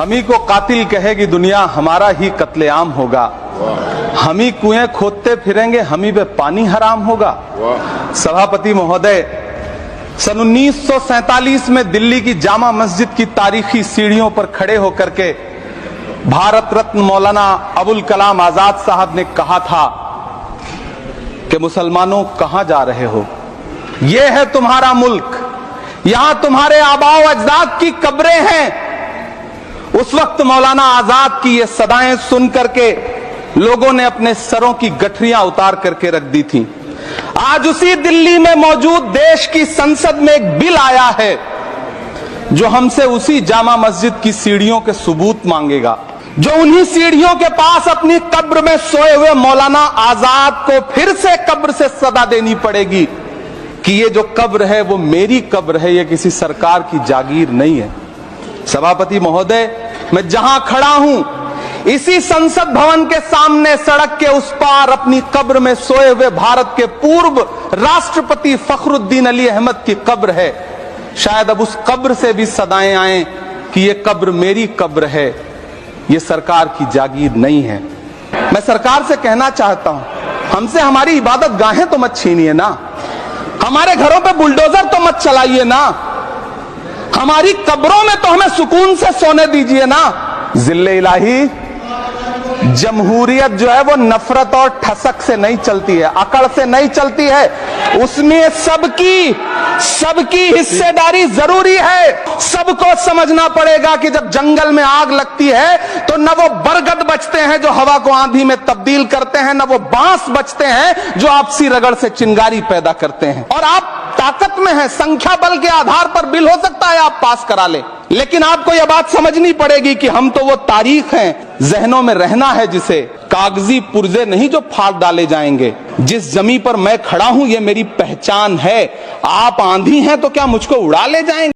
हम ही को कातिल कहेगी दुनिया, हमारा ही कत्लेआम होगा। हम ही कुएं खोदते फिरेंगे, हम ही पे पानी हराम होगा। सभापति महोदय, सन 1947 में दिल्ली की जामा मस्जिद की तारीखी सीढ़ियों पर खड़े होकर के भारत रत्न मौलाना अबुल कलाम आजाद साहब ने कहा था कि मुसलमानों कहां जा रहे हो, यह है तुम्हारा मुल्क, यहां तुम्हारे आबाओ अजदाद की कब्रें हैं। उस वक्त मौलाना आजाद की ये सदाएं सुन करके लोगों ने अपने सरों की गठरियां उतार करके रख दी थी। आज उसी दिल्ली में मौजूद देश की संसद में एक बिल आया है जो हमसे उसी जामा मस्जिद की सीढ़ियों के सबूत मांगेगा, जो उन्हीं सीढ़ियों के पास अपनी कब्र में सोए हुए मौलाना आजाद को फिर से कब्र से सदा देनी पड़ेगी कि ये जो कब्र है वो मेरी कब्र है, ये किसी सरकार की जागीर नहीं है। सभापति महोदय, मैं जहां खड़ा हूं इसी संसद भवन के सामने सड़क के उस पार अपनी कब्र में सोए हुए भारत के पूर्व राष्ट्रपति फखरुद्दीन अली अहमद की कब्र है। शायद अब उस कब्र से भी सदाएं आए कि ये कब्र मेरी कब्र है, ये सरकार की जागीर नहीं है। मैं सरकार से कहना चाहता हूं, हमसे हमारी इबादत गाहें तो मत छीनिए ना, हमारे घरों पे बुलडोजर तो मत चलाइए ना, हमारी कब्रों में तो हमें सुकून से सोने दीजिए ना। जिल्ले इलाही, जमहूरियत जो है वो नफरत और ठसक से नहीं चलती है, अकड़ से नहीं चलती है, उसमें सबकी हिस्सेदारी जरूरी है। सबको समझना पड़ेगा कि जब जंगल में आग लगती है तो न वो बरगद बचते हैं जो हवा को आंधी में तब्दील करते हैं, न वो बांस बचते हैं जो आपसी रगड़ से चिंगारी पैदा करते हैं। और आप ताकत में हैं, संख्या बल के आधार पर बिल हो सकता है आप पास करा ले, लेकिन आपको यह बात समझनी पड़ेगी कि हम तो वो तारीख हैं, जहनों में रहना है जिसे, कागजी पुर्जे नहीं जो फाड़ डाले जाएंगे। जिस जमीन पर मैं खड़ा हूं ये मेरी पहचान है। आप आंधी हैं तो क्या मुझको उड़ा ले जाएंगे?